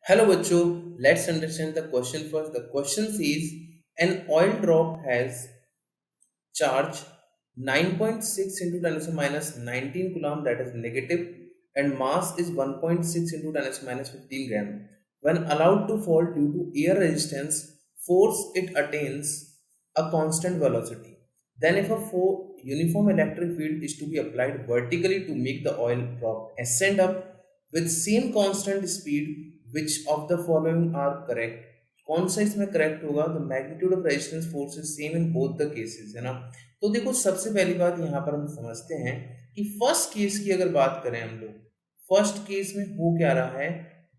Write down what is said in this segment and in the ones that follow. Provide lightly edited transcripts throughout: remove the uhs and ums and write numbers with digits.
Hello बच्चों, let's understand the question first. The question says an oil drop has charge 9.6 into 10 to minus 19 coulomb, that is negative, and mass is 1.6 into 10 to minus 15 gram. When allowed to fall due to air resistance force, it attains a constant velocity. Then if a uniform electric field is to be applied vertically to make the oil drop ascend up with same constant speed, which of the following are correct? कौन सा इसमें correct होगा? The magnitude of resistance force is same in both the cases, है ना। तो देखो, सबसे पहली बात यहाँ पर हम समझते हैं कि फर्स्ट केस की अगर बात करें हम लोग, फर्स्ट केस में हो क्या रहा है,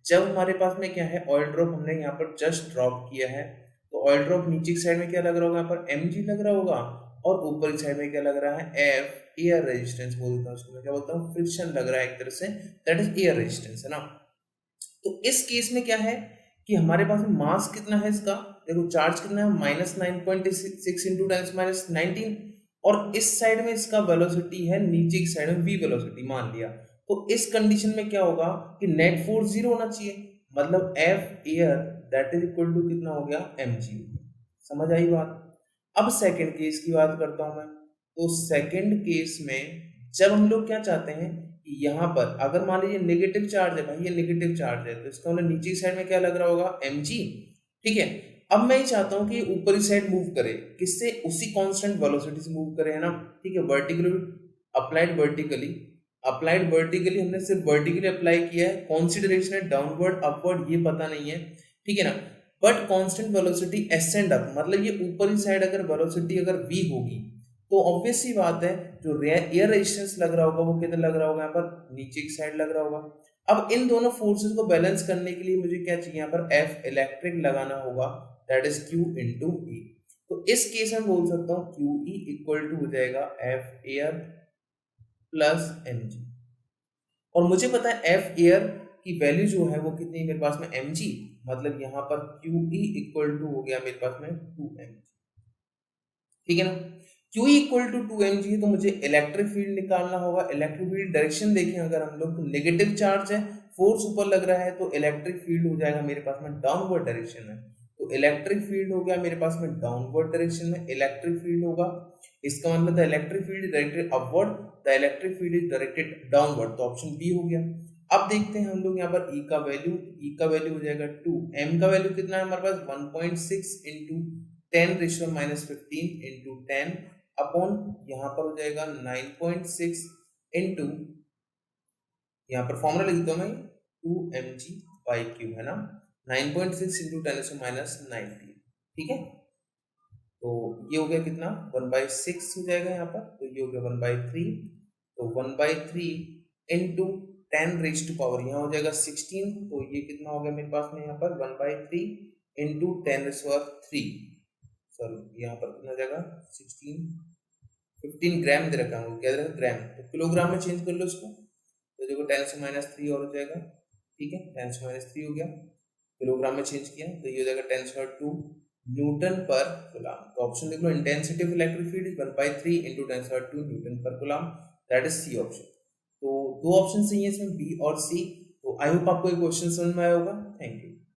जब हमारे पास में क्या है, ऑयल ड्रॉप हमने यहाँ पर जस्ट ड्रॉप किया है, तो ऑयल ड्रॉप नीचे की साइड में क्या लग रहा होगा, यहाँ पर mg लग रहा होगा, और ऊपर की साइड में क्या लग रहा है, f एयर रेजिस्टेंस बोलता हूँ उसको, मैं क्या बोलता हूँ, फ्रिक्शन लग रहा है एक तरह से, दैट इज एयर रेजिस्टेंस, है ना। तो इस केस में क्या है कि हमारे पास में मास कितना है इसका, देखो चार्ज कितना है, -9.6 इंटू टेन माइनस 19, और इस साइड में इसका वेलोसिटी है, नीचे की साइड में v वेलोसिटी मान लिया। तो इस कंडीशन में क्या होगा कि नेट फोर्स जीरो होना चाहिए, मतलब F air that is equal to कितना हो गया, mg। समझ आई बात। अब सेकंड केस की बात करता हूं मैं। तो सेकंड केस में जब हम लोग क्या चाहते हैं, यहाँ पर अगर मान लीजिए नेगेटिव चार्ज है, भाई ये नेगेटिव चार्ज है, तो इसका मतलब नीचे की साइड में क्या लग रहा होगा, mg। ठीक है। अब मैं ये चाहता हूँ कि ऊपरी साइड मूव करे, किससे, उसी कांस्टेंट वेलोसिटी से मूव करे, है ना। ठीक है, वर्टिकली अप्लाइड, वर्टिकली हमने सिर्फ वर्टिकली अप्लाई किया है, कौन सी डायरेक्शन है, डाउनवर्ड अपवर्ड ये पता नहीं है, ठीक है ना। But constant velocity ascend up, मतलब ये ऊपरी साइड अगर वेलोसिटी अगर v होगी, तो ऑब्वियस सी बात है, जो एयर रेजिस्टेंस लग रहा होगा वो कितना लग रहा होगा, यहाँ पर नीचे की साइड लग रहा होगा। अब इन दोनों फोर्सेस को बैलेंस करने के लिए मुझे क्या चाहिए, यहाँ पर F इलेक्ट्रिक लगाना होगा, that is Q into E। तो इस केस में बोल सकता हूँ QE इक्वल टू हो जाएगा F एयर प्लस mg, और मुझे पता है F एयर की वैल्यू जो है वो कितनी है मेरे पास में, mg, मतलब यहाँ पर QE इक्वल टू हो गया मेरे पास में 2mg, ठीक है ना। Q इक्वल टू 2mg है, तो मुझे इलेक्ट्रिक फील्ड निकालना होगा। इलेक्ट्रिक फील्ड डायरेक्शन देखें अगर हम लोग, तो नेगेटिव चार्ज है, फोर्स ऊपर लग रहा है, तो इलेक्ट्रिक फील्ड हो जाएगा मेरे पास में डाउनवर्ड डायरेक्शन में। तो इलेक्ट्रिक फील्ड हो गया मेरे पास में डाउनवर्ड डायरेक्शन में, इलेक्ट्रिक फील्ड होगा, इसका मतलब the electric field is directed upward, the electric field is directed downward, तो ऑप्शन बी हो गया। अब देखते हैं हम लोग यहाँ पर E का वैल्यू हो जाएगा 2, M का वैल्यू कितना है हमारे पास, 1.6 इंटू 10⁻⁻15 इंटू 10 अपॉन यहाँ पर हो जाएगा 9.6 इंटू, यहाँ पर फॉर्मूला लिख देता हूँ मैं, 2mg/q, है ना, 9.6 इंटू 10⁻⁻19, ठीक है। तो ये हो गया कितना, 1/6 हो जाएगा यहाँ पर, तो ये हो गया 1/3, तो 1/3 इंटू 10⁻⁻, यहाँ हो जाएगा 16, तो ये कितना हो गया मेरे पास में यहाँ पर 1/3 इंटू 10⁻3, सॉरी यहाँ पर कितना हो जाएगा 16, 15 ग्राम दे रखा है, क्या दे रखा है, ग्राम, तो किलोग्राम में चेंज कर लो इसको, तो देखो 10⁻³ और हो जाएगा, ठीक है, 10⁻³ हो गया, किलोग्राम में चेंज किया तो ये हो जाएगा 10⁻² न्यूटन पर कूलम। तो ऑप्शन देख लो, intensity of electric field is 1/3 into 10⁻² newton per coulomb, that is C option. तो दो ऑप्शन सही है इसमें, बी और सी। तो आई होप आपको ये क्वेश्चन समझ में आया होगा। Thank you.